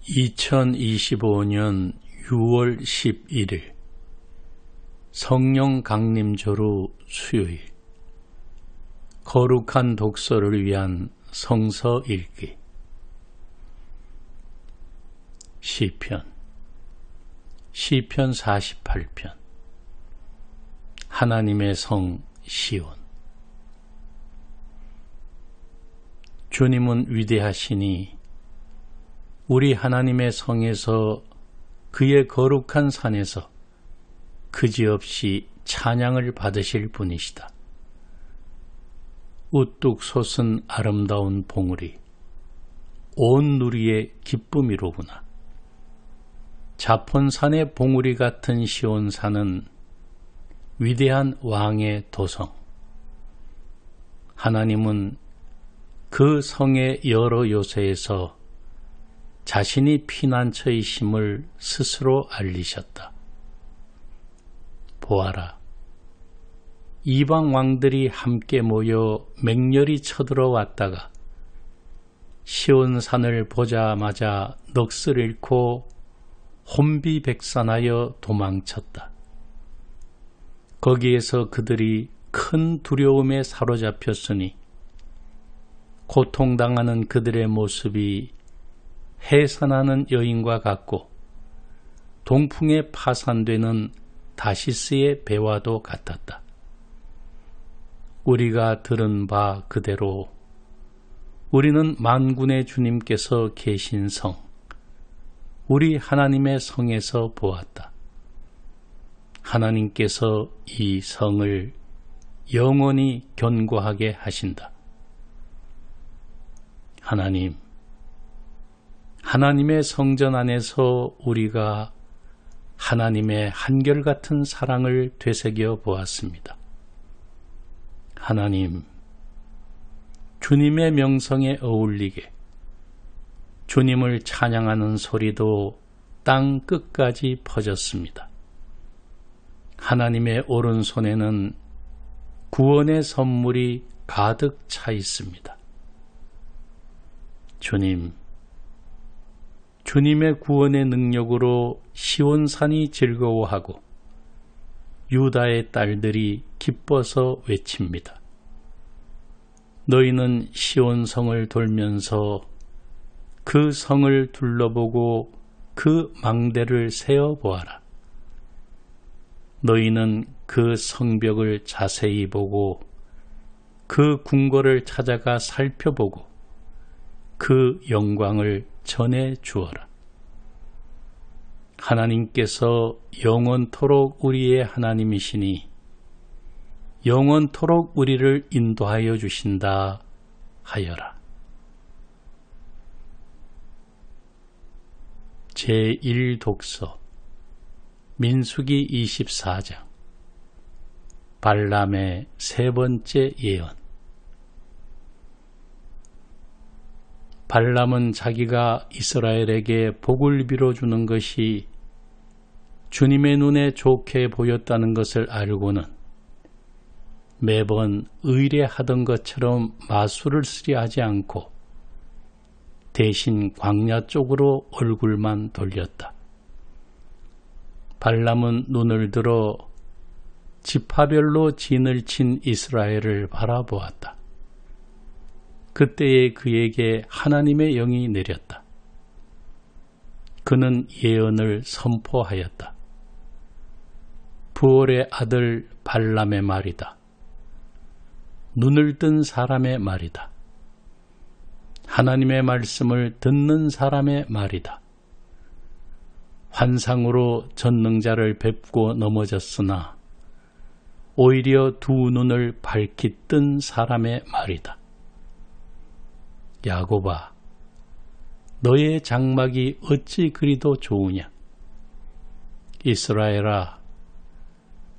2025년 6월 11일 성령 강림조루 수요일 거룩한 독서를 위한 성서 읽기 시편 48편 하나님의 성 시온. 주님은 위대하시니 우리 하나님의 성에서 그의 거룩한 산에서 그지없이 찬양을 받으실 분이시다. 우뚝 솟은 아름다운 봉우리, 온 누리의 기쁨이로구나. 자폰산의 봉우리 같은 시온산은 위대한 왕의 도성. 하나님은 그 성의 여러 요새에서 자신이 피난처이심을 스스로 알리셨다. 보아라, 이방 왕들이 함께 모여 맹렬히 쳐들어왔다가 시온산을 보자마자 넋을 잃고 혼비백산하여 도망쳤다. 거기에서 그들이 큰 두려움에 사로잡혔으니 고통당하는 그들의 모습이 해산하는 여인과 같고 동풍에 파산되는 다시스의 배와도 같았다. 우리가 들은 바 그대로 우리는 만군의 주님께서 계신 성, 우리 하나님의 성에서 보았다. 하나님께서 이 성을 영원히 견고하게 하신다. 하나님의 성전 안에서 우리가 하나님의 한결같은 사랑을 되새겨 보았습니다. 하나님, 주님의 명성에 어울리게 주님을 찬양하는 소리도 땅 끝까지 퍼졌습니다. 하나님의 오른손에는 구원의 선물이 가득 차 있습니다. 주님의 구원의 능력으로 시온산이 즐거워하고 유다의 딸들이 기뻐서 외칩니다. 너희는 시온성을 돌면서 그 성을 둘러보고 그 망대를 세어보아라. 너희는 그 성벽을 자세히 보고 그 궁궐을 찾아가 살펴보고 그 영광을 전해 주어라. 하나님께서 영원토록 우리의 하나님이시니 영원토록 우리를 인도하여 주신다 하여라. 제1독서 민수기 24장 발람의 세 번째 예언. 발람은 자기가 이스라엘에게 복을 빌어주는 것이 주님의 눈에 좋게 보였다는 것을 알고는 매번 의뢰하던 것처럼 마술을 쓰려 하지 않고 대신 광야 쪽으로 얼굴만 돌렸다. 발람은 눈을 들어 지파별로 진을 친 이스라엘을 바라보았다. 그때에 그에게 하나님의 영이 내렸다. 그는 예언을 선포하였다. 부올의 아들 발람의 말이다. 눈을 뜬 사람의 말이다. 하나님의 말씀을 듣는 사람의 말이다. 환상으로 전능자를 뵙고 넘어졌으나 오히려 두 눈을 밝히 뜬 사람의 말이다. 야곱아, 너의 장막이 어찌 그리도 좋으냐? 이스라엘아,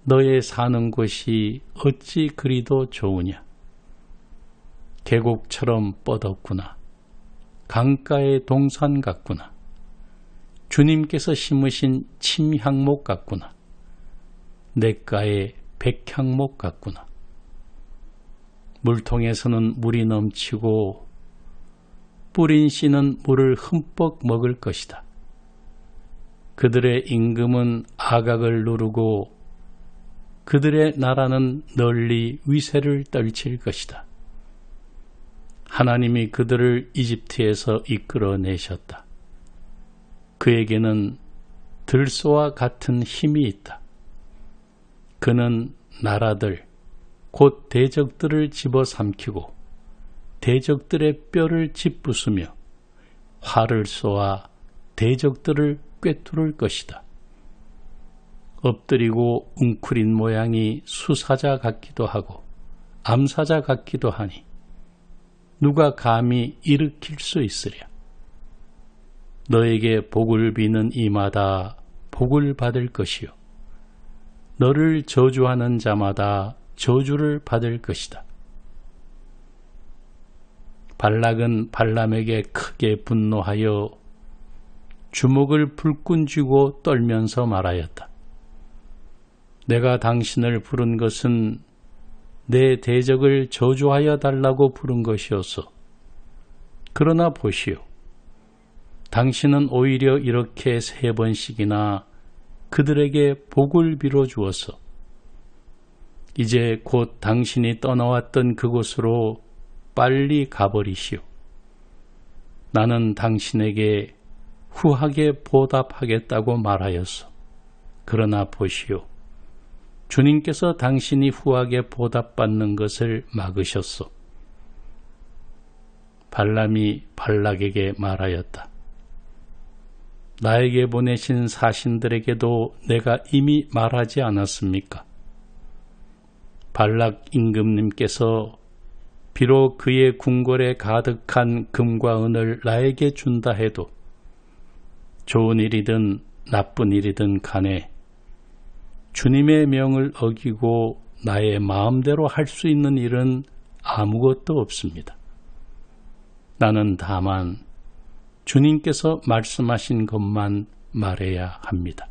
너의 사는 곳이 어찌 그리도 좋으냐? 계곡처럼 뻗었구나. 강가의 동산 같구나. 주님께서 심으신 침향목 같구나. 냇가의 백향목 같구나. 물통에서는 물이 넘치고 뿌린 씨는 물을 흠뻑 먹을 것이다. 그들의 임금은 아각을 누르고 그들의 나라는 널리 위세를 떨칠 것이다. 하나님이 그들을 이집트에서 이끌어내셨다. 그에게는 들소와 같은 힘이 있다. 그는 나라들, 곧 대적들을 집어삼키고 대적들의 뼈를 짓부수며 활을 쏘아 대적들을 꿰뚫을 것이다. 엎드리고 웅크린 모양이 수사자 같기도 하고 암사자 같기도 하니 누가 감히 일으킬 수 있으랴. 너에게 복을 비는 이마다 복을 받을 것이요 너를 저주하는 자마다 저주를 받을 것이다. 발락은 발람에게 크게 분노하여 주먹을 불끈 쥐고 떨면서 말하였다. 내가 당신을 부른 것은 내 대적을 저주하여 달라고 부른 것이었소. 그러나 보시오. 당신은 오히려 이렇게 3번씩이나 그들에게 복을 빌어 주었소. 이제 곧 당신이 떠나왔던 그곳으로 빨리 가버리시오. 나는 당신에게 후하게 보답하겠다고 말하였소. 그러나 보시오. 주님께서 당신이 후하게 보답받는 것을 막으셨소. 발람이 발락에게 말하였다. 나에게 보내신 사신들에게도 내가 이미 말하지 않았습니까? 발락 임금님께서 비록 그의 궁궐에 가득한 금과 은을 나에게 준다 해도 좋은 일이든 나쁜 일이든 간에 주님의 명을 어기고 나의 마음대로 할 수 있는 일은 아무것도 없습니다. 나는 다만 주님께서 말씀하신 것만 말해야 합니다.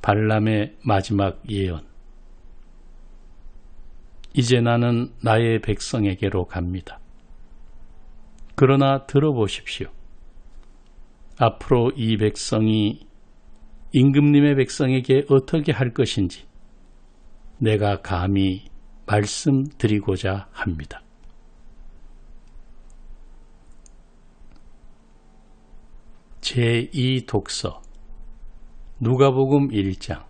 발람의 마지막 예언. 이제 나는 나의 백성에게로 갑니다. 그러나 들어보십시오. 앞으로 이 백성이 임금님의 백성에게 어떻게 할 것인지 내가 감히 말씀드리고자 합니다. 제2독서 누가복음 1장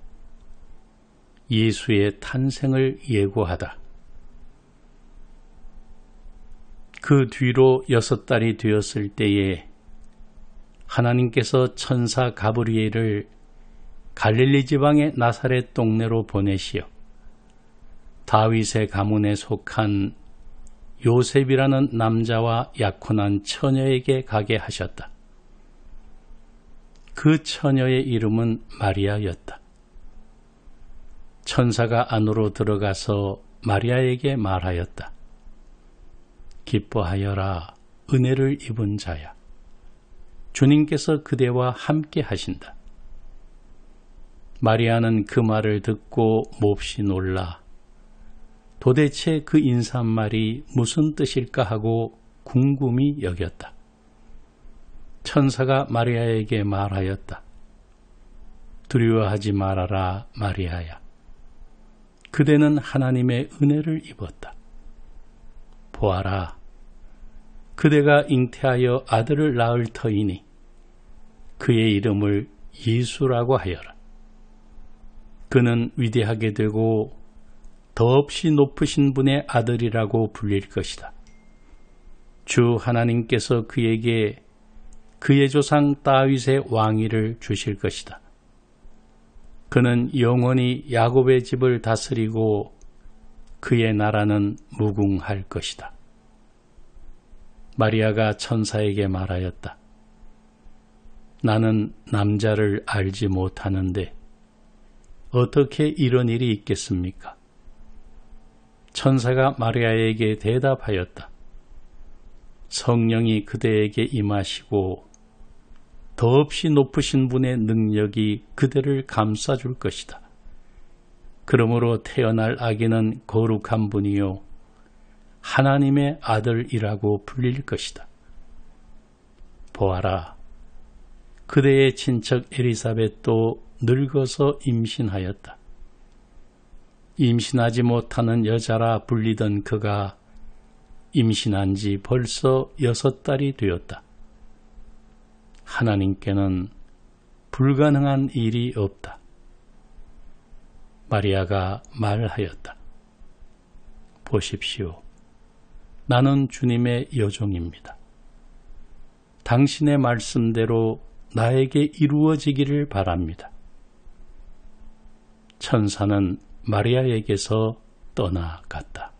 예수의 탄생을 예고하다. 그 뒤로 6달이 되었을 때에 하나님께서 천사 가브리엘을 갈릴리 지방의 나사렛 동네로 보내시어 다윗의 가문에 속한 요셉이라는 남자와 약혼한 처녀에게 가게 하셨다. 그 처녀의 이름은 마리아였다. 천사가 안으로 들어가서 마리아에게 말하였다. 기뻐하여라, 은혜를 입은 자야. 주님께서 그대와 함께 하신다. 마리아는 그 말을 듣고 몹시 놀라 도대체 그 인사말이 무슨 뜻일까 하고 궁금히 여겼다. 천사가 마리아에게 말하였다. 두려워하지 말아라, 마리아야. 그대는 하나님의 은혜를 입었다. 보아라, 그대가 잉태하여 아들을 낳을 터이니 그의 이름을 예수라고 하여라. 그는 위대하게 되고 더없이 높으신 분의 아들이라고 불릴 것이다. 주 하나님께서 그에게 그의 조상 다윗의 왕위를 주실 것이다. 그는 영원히 야곱의 집을 다스리고 그의 나라는 무궁할 것이다. 마리아가 천사에게 말하였다. 나는 남자를 알지 못하는데 어떻게 이런 일이 있겠습니까? 천사가 마리아에게 대답하였다. 성령이 그대에게 임하시고 더없이 높으신 분의 능력이 그대를 감싸줄 것이다. 그러므로 태어날 아기는 거룩한 분이요 하나님의 아들이라고 불릴 것이다. 보아라, 그대의 친척 엘리사벳도 늙어서 임신하였다. 임신하지 못하는 여자라 불리던 그가 임신한 지 벌써 6달이 되었다. 하나님께는 불가능한 일이 없다. 마리아가 말하였다. 보십시오. 나는 주님의 여종입니다. 당신의 말씀대로 나에게 이루어지기를 바랍니다. 천사는 마리아에게서 떠나갔다.